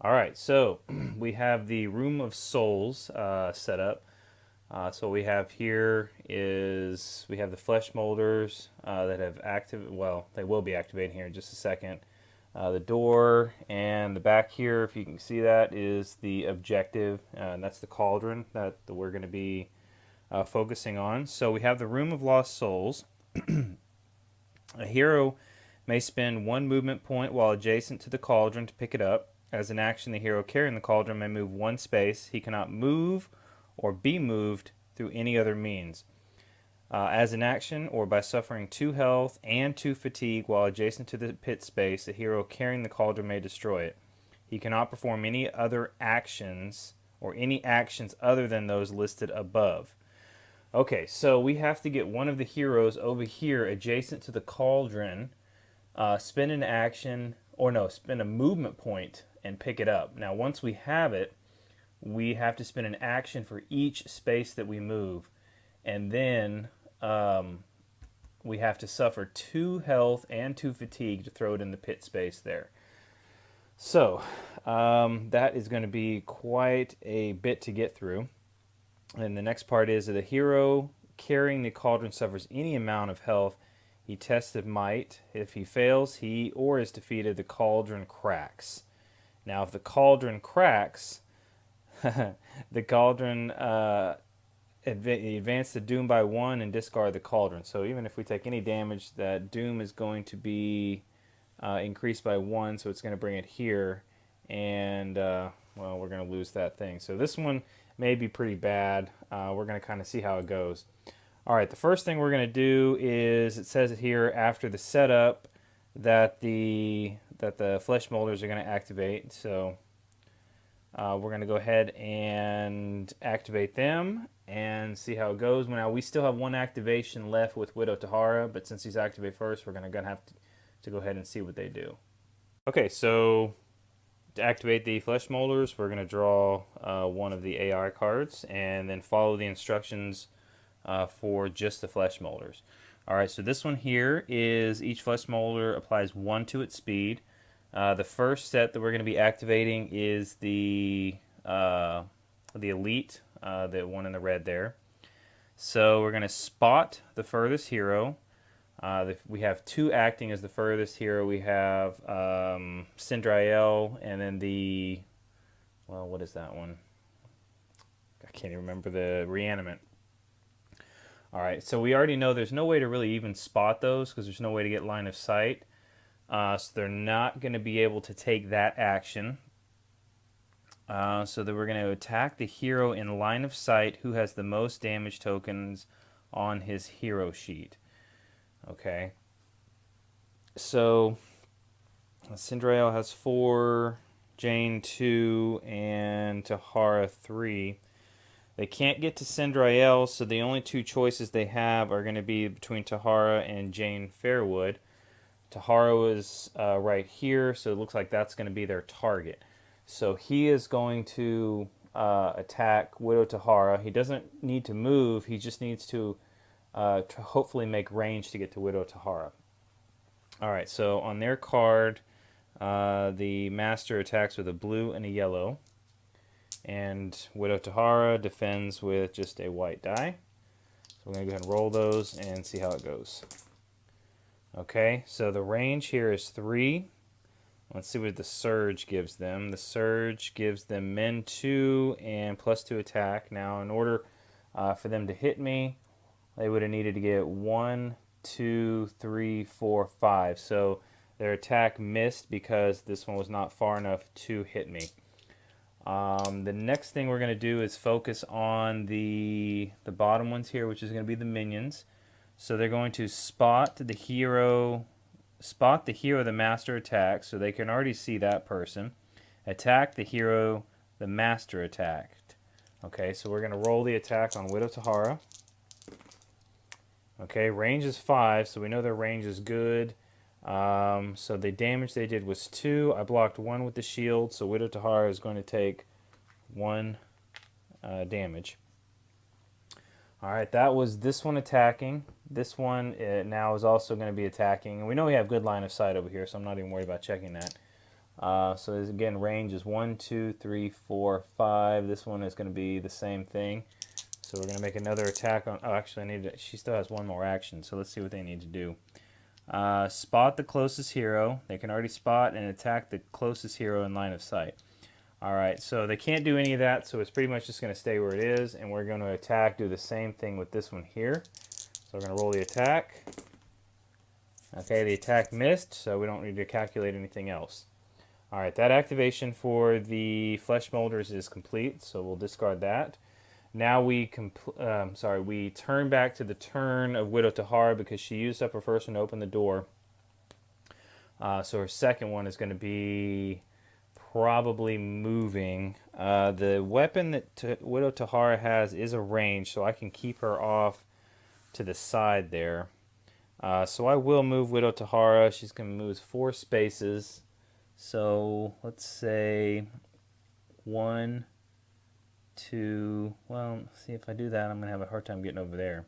All right, so we have the Room of Souls set up. So what we have here is we have the flesh molders that have active. Well, they will be activating here in just a second. The door and the back here, if you can see that, is the objective, and that's the cauldron that we're going to be focusing on. So we have the Room of Lost Souls. A hero may spend one movement point while adjacent to the cauldron to pick it up. As an action, the hero carrying the cauldron may move one space. He cannot move or be moved through any other means. As an action, or by suffering 2 health and 2 fatigue while adjacent to the pit space, the hero carrying the cauldron may destroy it. He cannot perform any other actions or any actions other than those listed above. Okay, so we have to get one of the heroes over here adjacent to the cauldron, spend an action, or no, spend a movement point and pick it up. Now, once we have it, we have to spend an action for each space that we move. And then we have to suffer 2 health and 2 fatigue to throw it in the pit space there. So that is going to be quite a bit to get through. And the next part is that the hero carrying the cauldron suffers any amount of health. He tests of might. If he fails, he or is defeated, the cauldron cracks. Now, if the cauldron cracks, the cauldron advance the doom by 1 and discard the cauldron. So even if we take any damage, that doom is going to be increased by 1, so it's going to bring it here, and well, we're going to lose that thing. So this one may be pretty bad. We're going to kind of see how it goes. All right, the first thing we're going to do is, it says it here after the setup that the flesh molders are going to activate. So we're going to go ahead and activate them and see how it goes. Now, we still have 1 activation left with Widow Tahara, but since these activate first, we're going to have to go ahead and see what they do. Okay, so to activate the flesh molders, we're going to draw one of the AI cards and then follow the instructions for just the flesh molders. All right, so this one here is each flesh molder applies 1 to its speed. The first set that we're going to be activating is the elite, the one in the red there. So we're going to spot the furthest hero. We have 2 acting as the furthest hero. We have Cindrael, and then well, what is that one? I can't even remember, the reanimate. All right, so we already know there's no way to really even spot those because there's no way to get line of sight. So they're not going to be able to take that action. So that we're going to attack the hero in line of sight who has the most damage tokens on his hero sheet. Okay. So Cinderella has 4, Jane 2, and Tahara 3. They can't get to Cinderella, so the only 2 choices they have are going to be between Tahara and Jane Fairwood. Tahara is right here, so it looks like that's going to be their target. So he is going to attack Widow Tahara. He doesn't need to move, he just needs to hopefully make range to get to Widow Tahara. Alright, so on their card, the Master attacks with a blue and a yellow. And Widow Tahara defends with just a white die. So we're going to go ahead and roll those and see how it goes. Okay, so the range here is 3. Let's see what the surge gives them. The surge gives them men 2 and +2 attack. Now, in order for them to hit me, they would have needed to get 1, 2, 3, 4, 5. So their attack missed because this one was not far enough to hit me. The next thing we're going to do is focus on the bottom ones here, which is going to be the minions. So they're going to spot the hero the master attacks, so they can already see that person. Attack the hero the master attacked. Okay, so we're going to roll the attack on Widow Tahara. Okay, range is 5, so we know their range is good. So the damage they did was 2. I blocked 1 with the shield, so Widow Tahara is going to take 1 damage. Alright, that was this one attacking. This one now is also going to be attacking. And we know we have good line of sight over here, so I'm not even worried about checking that. So again, range is 1, 2, 3, 4, 5. This one is going to be the same thing. So we're going to make another attack on. Oh, actually, she still has one more action. So let's see what they need to do. Spot the closest hero. They can already spot and attack the closest hero in line of sight. All right, so they can't do any of that, so it's pretty much just going to stay where it is, and we're going to attack, do the same thing with this one here. So we're going to roll the attack. Okay, the attack missed, so we don't need to calculate anything else. All right, that activation for the flesh molders is complete, so we'll discard that. Now we turn back to the turn of Widow Tahara because she used up her first one to open the door. So her second one is going to be probably moving. The weapon that Widow Tahara has is a range, so I can keep her off to the side there. So I will move Widow Tahara. She's going to move 4 spaces. So let's say 1, 2. Well, see, if I do that, I'm going to have a hard time getting over there.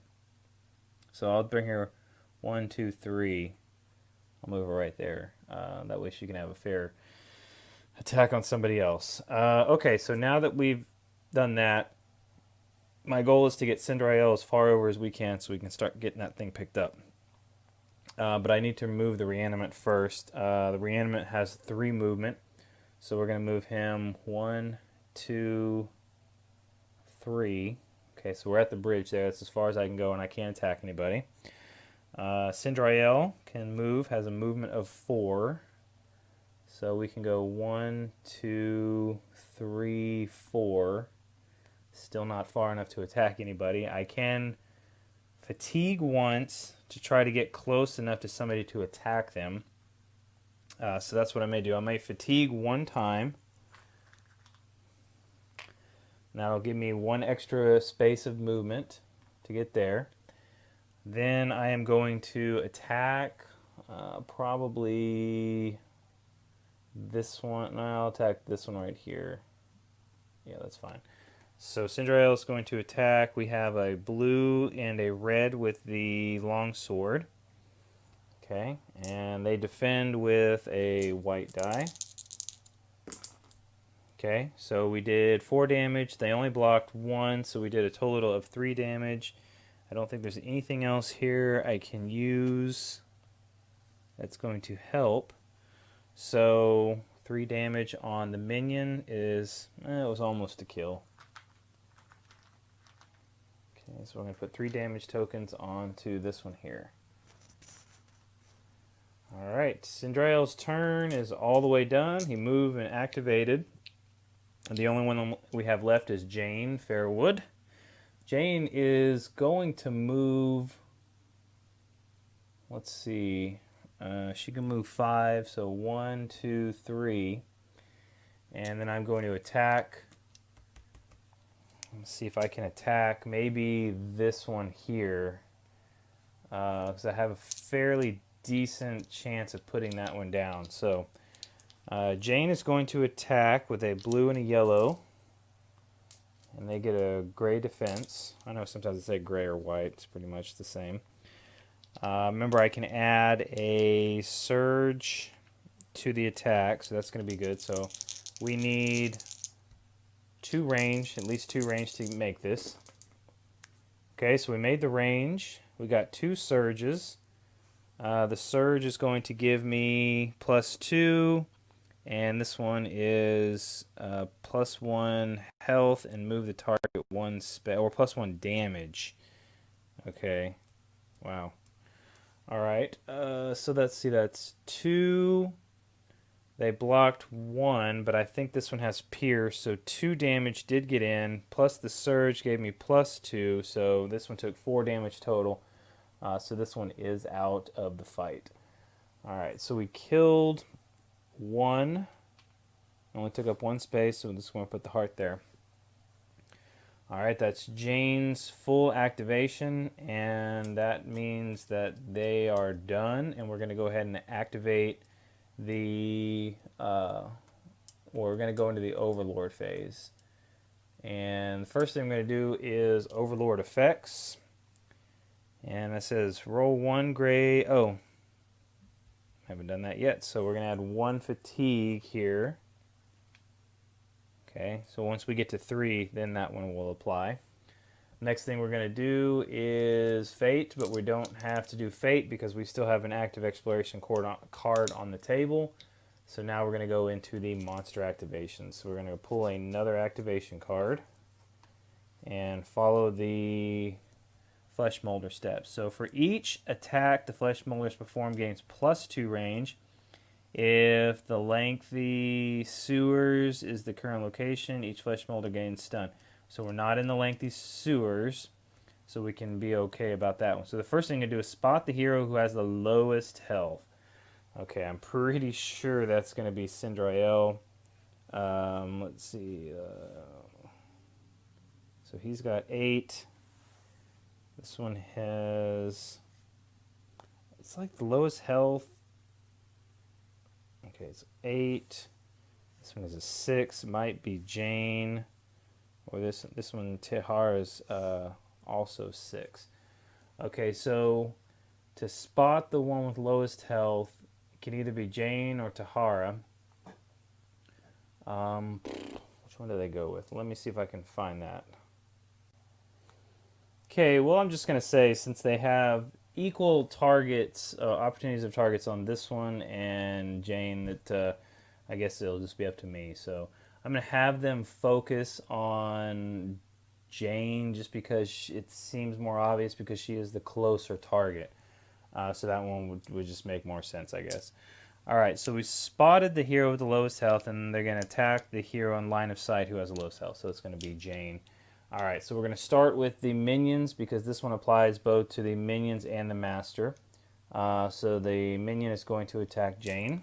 So I'll bring her 1, 2, 3. I'll move her right there. That way she can have a fair attack on somebody else. Okay, so now that we've done that, my goal is to get Cinderella as far over as we can so we can start getting that thing picked up. But I need to remove the reanimate first. The reanimate has 3 movement, so we're going to move him 1, 2, 3. Okay, so we're at the bridge there. That's as far as I can go, and I can't attack anybody. Cinderella can move, has a movement of 4. So we can go 1, 2, 3, 4. Still not far enough to attack anybody. I can fatigue once to try to get close enough to somebody to attack them. So that's what I may do. I may fatigue 1 time. That'll give me 1 extra space of movement to get there. Then I am going to attack probably this one. No, I'll attack this one right here. Yeah, that's fine. So Cinderella is going to attack. We have a blue and a red with the long sword. Okay, and they defend with a white die. Okay, so we did 4 damage. They only blocked 1, so we did a total of 3 damage. I don't think there's anything else here I can use that's going to help. So 3 damage on the minion is, it was almost a kill. Okay, so we're going to put 3 damage tokens onto this one here. Alright, Cinderella's turn is all the way done. He moved and activated. And the only one we have left is Jane Fairwood. Jane is going to move, let's see, she can move 5, so 1, 2, 3. And then I'm going to attack. Let's see if I can attack maybe this one here. Because I have a fairly decent chance of putting that one down. So Jane is going to attack with a blue and a yellow. And they get a gray defense. I know sometimes I say gray or white. It's pretty much the same. Remember, I can add a surge to the attack, so that's going to be good. So we need 2 range, at least 2 range to make this. Okay, so we made the range. We got 2 surges. The surge is going to give me +2. And this one is +1 health and move the target 1 spell, or +1 damage. Okay. Wow. Alright. So let's see, that's 2. They blocked 1, but I think this one has pierce, so 2 damage did get in, plus the surge gave me +2, so this one took 4 damage total. So this one is out of the fight. Alright, so we killed 1. Only took up 1 space, so I'm just going to put the heart there. Alright, that's Jane's full activation, and that means that they are done, and we're going to go ahead and activate the, we're going to go into the Overlord phase. And the first thing I'm going to do is Overlord effects. And it says roll 1 gray, Haven't done that yet. So we're going to add 1 fatigue here. Okay, so once we get to 3, then that one will apply. Next thing we're going to do is fate, but we don't have to do fate because we still have an active exploration card on the table. So now we're going to go into the monster activations. So we're going to pull another activation card and follow the flesh molder steps. So for each attack the flesh molders perform gains +2 range. If the lengthy sewers is the current location, each flesh molder gains stun. So we're not in the lengthy sewers, so we can be okay about that one. So the first thing to do is spot the hero who has the lowest health. Okay, I'm pretty sure that's going to be Sindrael. Let's see. So he's got 8. This one has... It's like the lowest health. Okay, it's 8. This one is a 6. Might be Jane. Or this one, Tihar, is also 6. Okay, so to spot the one with lowest health, it can either be Jane or Tahara. Which one do they go with? Let me see if I can find that. Okay, well, I'm just going to say, since they have equal targets, opportunities of targets on this one and Jane, that I guess it'll just be up to me. So I'm going to have them focus on Jane just because it seems more obvious because she is the closer target. So that one would just make more sense, I guess. All right, so we spotted the hero with the lowest health, and they're going to attack the hero in line of sight who has the lowest health. So it's going to be Jane. All right, so we're going to start with the minions because this one applies both to the minions and the master. So the minion is going to attack Jane.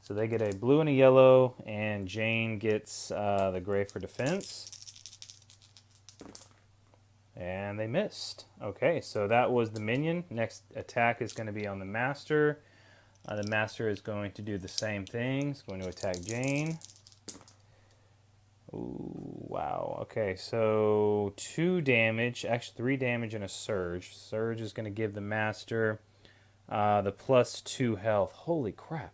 So they get a blue and a yellow, and Jane gets the gray for defense. And they missed. Okay, so that was the minion. Next attack is going to be on the master. The master is going to do the same thing. It's going to attack Jane. Ooh, wow. Okay, so 2 damage, actually 3 damage and a surge. Surge is going to give the master the +2 health. Holy crap.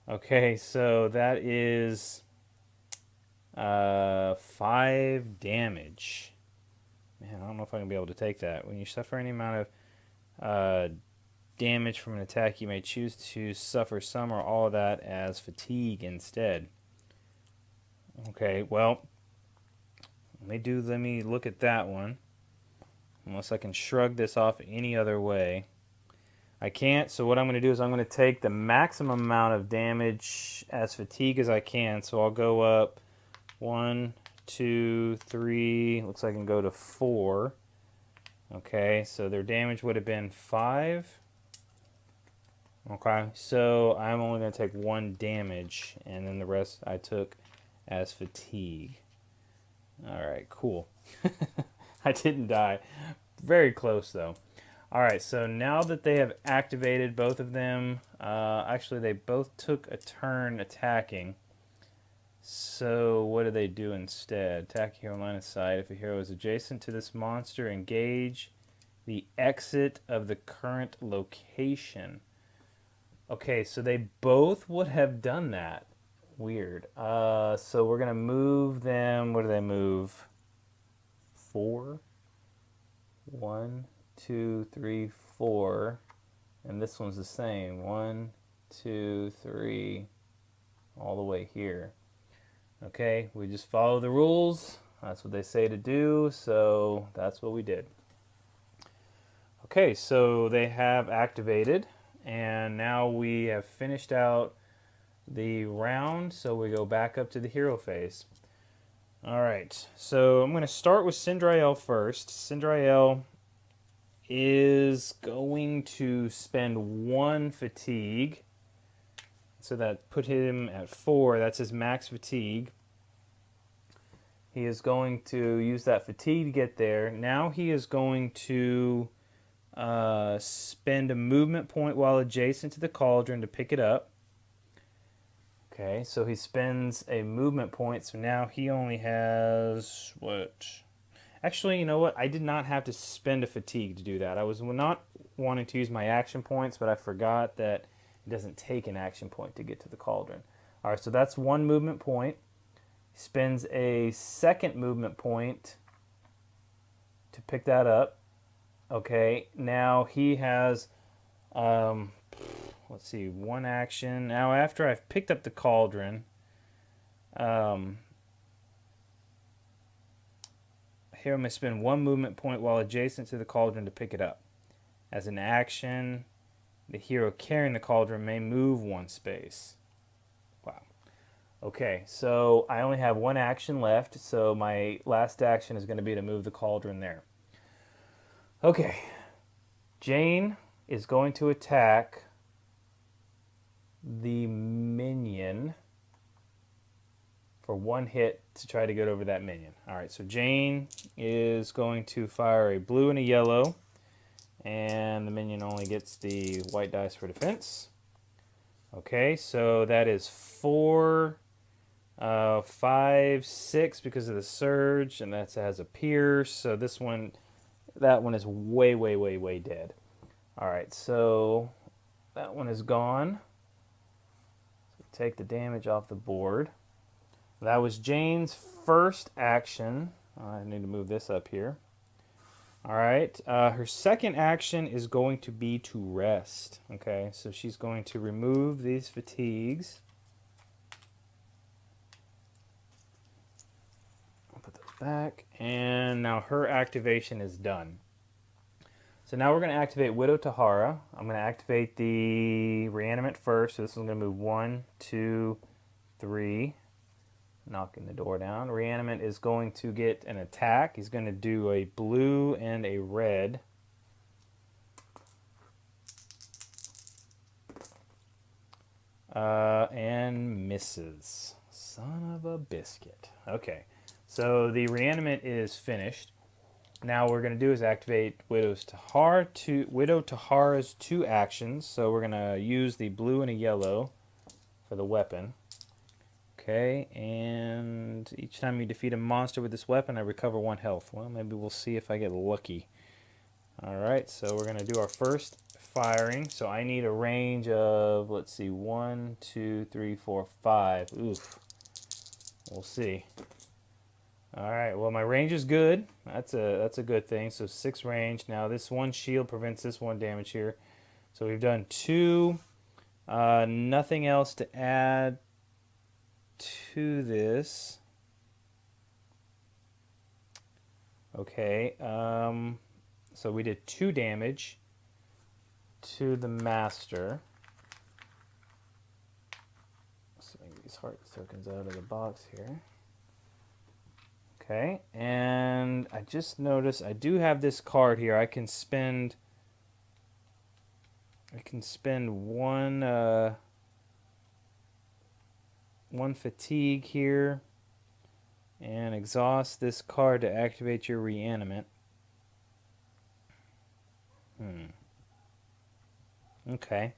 Okay, so that is 5 damage. Man, I don't know if I'm going to be able to take that. When you suffer any amount of damage from an attack, you may choose to suffer some or all of that as fatigue instead. Okay, well, let me look at that one. Unless I can shrug this off any other way. I can't, so what I'm going to do is I'm going to take the maximum amount of damage as fatigue as I can. So I'll go up 1, 2, 3, looks like I can go to 4. Okay, so their damage would have been 5. Okay, so I'm only going to take 1 damage, and then the rest I took as fatigue. Alright, cool. I didn't die. Very close, though. Alright, so now that they have activated both of them, actually they both took a turn attacking. So what do they do instead? Attack hero line of sight. If a hero is adjacent to this monster, engage the exit of the current location. Okay, so they both would have done that. Weird. So we're going to move them. What do they move? 4? 1, 2, 3, 4. And this one's the same. 1, 2, 3. All the way here. Okay, we just follow the rules. That's what they say to do, so that's what we did. Okay, so they have activated, and now we have finished out the round, so we go back up to the hero phase. Alright, so I'm going to start with Sindrael first. Sindrael is going to spend 1 fatigue. So that put him at 4. That's his max fatigue. He is going to use that fatigue to get there. Now he is going to spend a movement point while adjacent to the cauldron to pick it up. Okay, so he spends a movement point. So now he only has what? Actually, you know what? I did not have to spend a fatigue to do that. I was not wanting to use my action points, but I forgot that It doesn't take an action point to get to the cauldron. All right, so that's one movement point. He spends a second movement point to pick that up. Okay, now he has, let's see, one action. Now after I've picked up the cauldron, here I'm going to spend one movement point while adjacent to the cauldron to pick it up. As an action, the hero carrying the cauldron may move one space. Wow. Okay, so I only have one action left, so my last action is going to be to move the cauldron there. Okay, Jane is going to attack the minion for one hit to try to get over that minion. All right, so Jane is going to fire a blue and a yellow, and the minion only gets the white dice for defense. Okay, so that is 4, 5, 6 because of the surge, and that has a pierce. So this one, that one is way, way, way, way dead. All right, so that one is gone. So take the damage off the board. That was Jane's first action. I need to move this up here. All right, her second action is going to be to rest. Okay, so she's going to remove these fatigues. I'll put those back, and now her activation is done. So now we're going to activate Widow Tahara. I'm going to activate the reanimate first. So this is going to move 1, 2, 3. Knocking the door down. Reanimate is going to get an attack. He's going to do a blue and a red. And misses. Son of a biscuit. Okay, so the reanimate is finished. Now what we're going to do is activate Widow Tahara's 2 actions. So we're going to use the blue and a yellow for the weapon. Okay, and each time you defeat a monster with this weapon, I recover 1 health. Well, maybe we'll see if I get lucky. Alright, so we're going to do our first firing. So I need a range of, let's see, 1, 2, 3, 4, 5. Oof. We'll see. Alright, well, my range is good. That's a good thing. So 6 range. Now this 1 shield prevents this 1 damage here. So we've done 2. Nothing else to add to this. Okay, so we did 2 damage to the master. So get these heart tokens out of the box here. Okay, and I just noticed I do have this card here. I can spend one fatigue here and exhaust this card to activate your reanimate. Okay,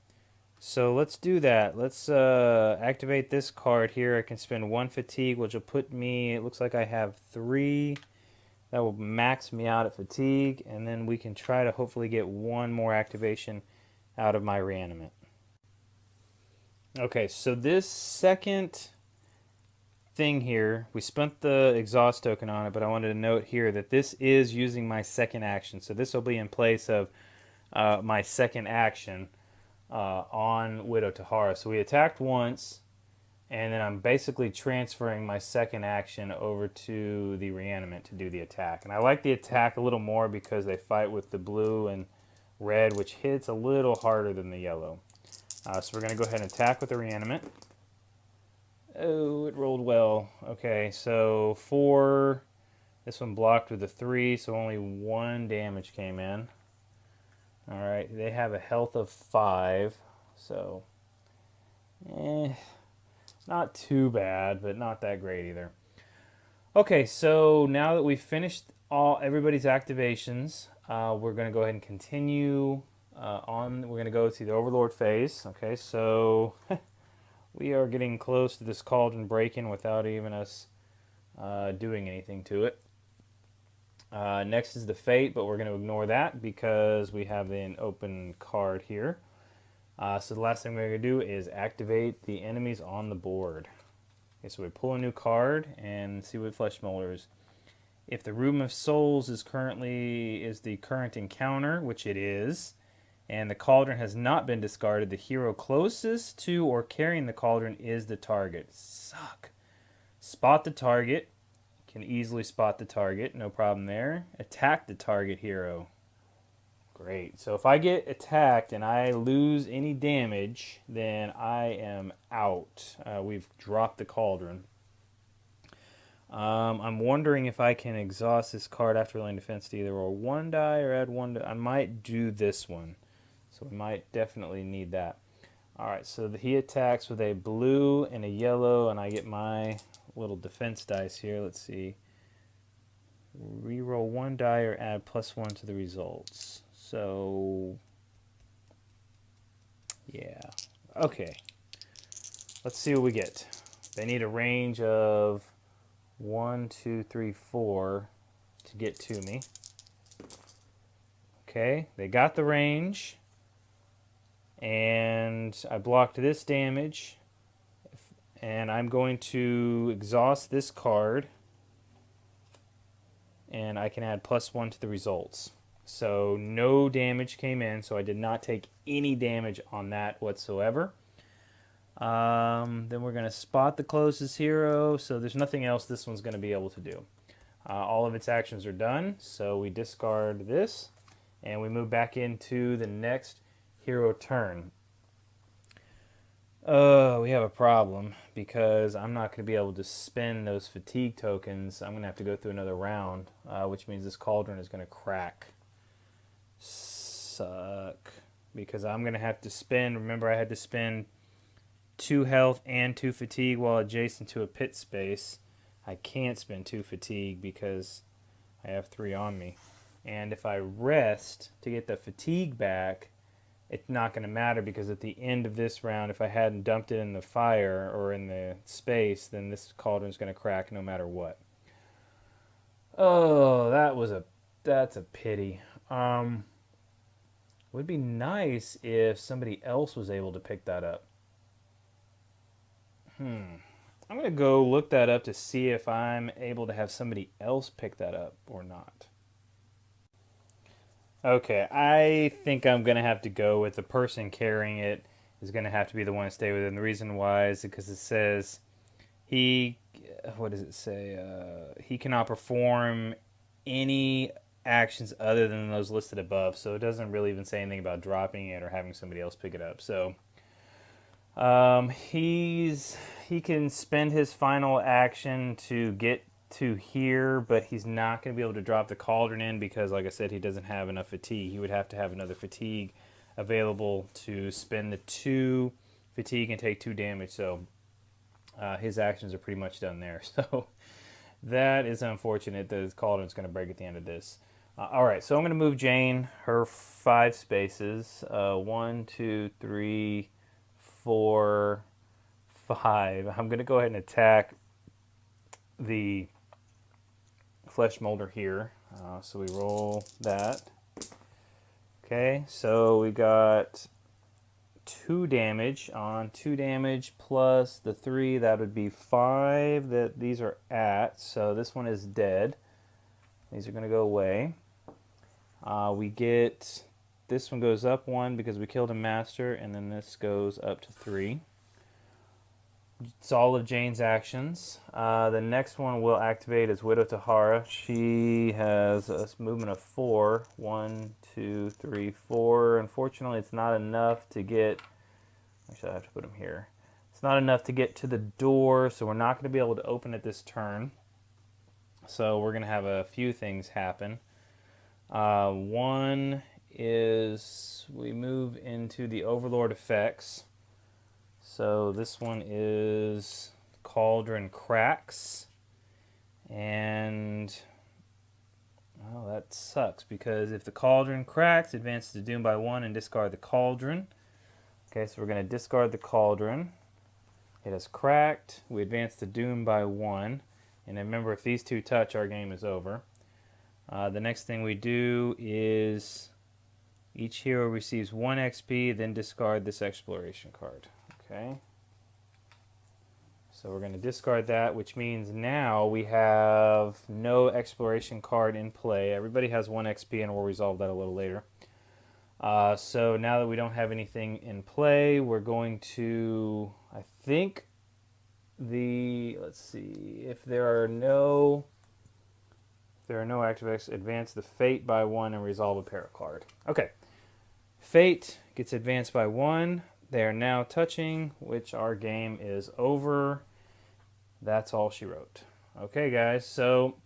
so let's do that. Let's activate this card here. I can spend 1 fatigue, which will put me, it looks like I have 3. That will max me out at fatigue, and then we can try to hopefully get 1 more activation out of my reanimate. Okay, so this second thing here, we spent the exhaust token on it, but I wanted to note here that this is using my second action. So this will be in place of my second action on Widow Tahara. So we attacked once, and then I'm basically transferring my second action over to the reanimate to do the attack. And I like the attack a little more because they fight with the blue and red, which hits a little harder than the yellow. So we're going to go ahead and attack with the reanimate. Oh, it rolled well. Okay, so 4. This one blocked with a 3, so only 1 damage came in. Alright, they have a health of 5, so not too bad, but not that great either. Okay, so now that we've finished everybody's activations, we're going to go ahead and continue on. We're going to go to the Overlord phase. Okay, so we are getting close to this cauldron break-in without even us doing anything to it. Next is the Fate, but we're going to ignore that because we have an open card here. So the last thing we're going to do is activate the enemies on the board. Okay, so we pull a new card and see what flesh molders. If the Room of Souls is the current encounter, which it is, and the cauldron has not been discarded, the hero closest to or carrying the cauldron is the target. Suck. Spot the target. Can easily spot the target, no problem there. Attack the target hero. Great. So if I get attacked and I lose any damage, then I am out. We've dropped the cauldron. I'm wondering if I can exhaust this card after rolling defense to either roll one die or add one die. I might do this one. So we might definitely need that. Alright, so he attacks with a blue and a yellow, and I get my little defense dice here. Let's see. Reroll one die or add +1 to the results. So, yeah. Okay. Let's see what we get. They need a range of 1, 2, 3, 4 to get to me. Okay, they got the range. And I blocked this damage. And I'm going to exhaust this card. And I can add +1 to the results. So no damage came in, so I did not take any damage on that whatsoever. Then we're going to spot the closest hero, so there's nothing else this one's going to be able to do. All of its actions are done, so we discard this, and we move back into the next hero turn. We have a problem, because I'm not going to be able to spend those fatigue tokens. I'm going to have to go through another round, which means this cauldron is going to crack. Suck. Because I'm going to have to spend, remember I had to spend 2 health and 2 fatigue while adjacent to a pit space. I can't spend 2 fatigue because I have 3 on me. And if I rest to get the fatigue back, it's not going to matter because at the end of this round, if I hadn't dumped it in the fire or in the space, then this cauldron's going to crack no matter what. Oh, that's a pity. Would be nice if somebody else was able to pick that up. I'm going to go look that up to see if I'm able to have somebody else pick that up or not. Okay, I think I'm going to have to go with the person carrying it is going to have to be the one to stay with it. And the reason why is because it says what does it say? He cannot perform any actions other than those listed above. So it doesn't really even say anything about dropping it or having somebody else pick it up. So he can spend his final action to get to here, but he's not going to be able to drop the cauldron in because, like I said, he doesn't have enough fatigue. He would have to have another fatigue available to spend the 2 fatigue and take 2 damage. So his actions are pretty much done there. So that is unfortunate that his cauldron's going to break at the end of this. All right, so I'm going to move Jane her 5 spaces. 1, 2, 3, 4, 5. I'm going to go ahead and attack the flesh molder here. So we roll that. Okay, so we got 2 damage. On 2 damage plus the 3, that would be 5 that these are at. So this one is dead. These are going to go away. We get, this one goes up 1 because we killed a master, and then this goes up to 3. It's all of Jane's actions. The next one will activate as Widow Tahara. She has a movement of 4. 1, 2, 3, 4. Unfortunately, it's not enough to get... Actually, I have to put them here. It's not enough to get to the door, so we're not going to be able to open it this turn. So we're going to have a few things happen. One is we move into the Overlord effects. So this one is Cauldron Cracks. And oh, that sucks because if the Cauldron cracks, advance to Doom by 1 and discard the Cauldron. Okay, so we're going to discard the Cauldron. It has cracked. We advance to Doom by 1. And remember, if these 2 touch, our game is over. The next thing we do is Each hero receives 1 XP, then discard this exploration card. Okay. So we're going to discard that, which means now we have no exploration card in play. Everybody has 1 XP, and we'll resolve that a little later. So now that we don't have anything in play, we're going to, I think, let's see, if there are no activates, advance the fate by 1 and resolve a para card. Okay. Fate gets advanced by 1. They are now touching, which our game is over. That's all she wrote. Okay, guys, so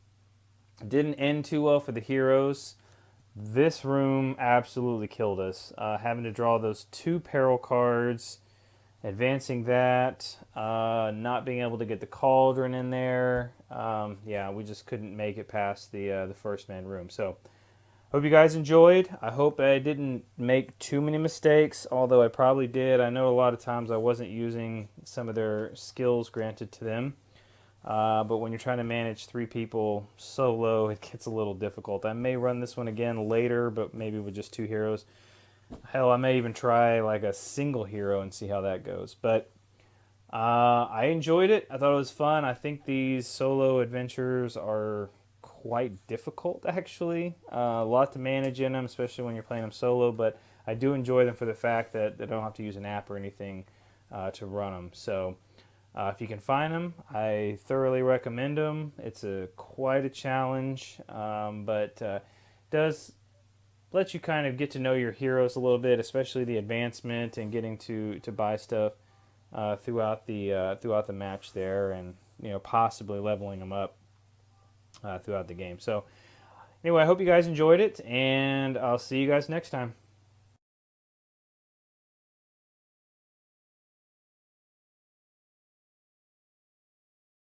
didn't end too well for the heroes. This room absolutely killed us. Having to draw those 2 peril cards, advancing that, not being able to get the cauldron in there. Yeah, we just couldn't make it past the first man room. So hope you guys enjoyed. I hope I didn't make too many mistakes, although I probably did. I know a lot of times I wasn't using some of their skills granted to them. But when you're trying to manage 3 people solo, it gets a little difficult. I may run this one again later, but maybe with just 2 heroes. Hell, I may even try like a single hero and see how that goes. But I enjoyed it. I thought it was fun. I think these solo adventures are quite difficult, actually. A lot to manage in them, especially when you're playing them solo. But I do enjoy them for the fact that I don't have to use an app or anything to run them. So if you can find them, I thoroughly recommend them. It's quite a challenge, but does let you kind of get to know your heroes a little bit, especially the advancement and getting to buy stuff throughout the match there, and possibly leveling them up throughout the game. So anyway, I hope you guys enjoyed it, and I'll see you guys next time.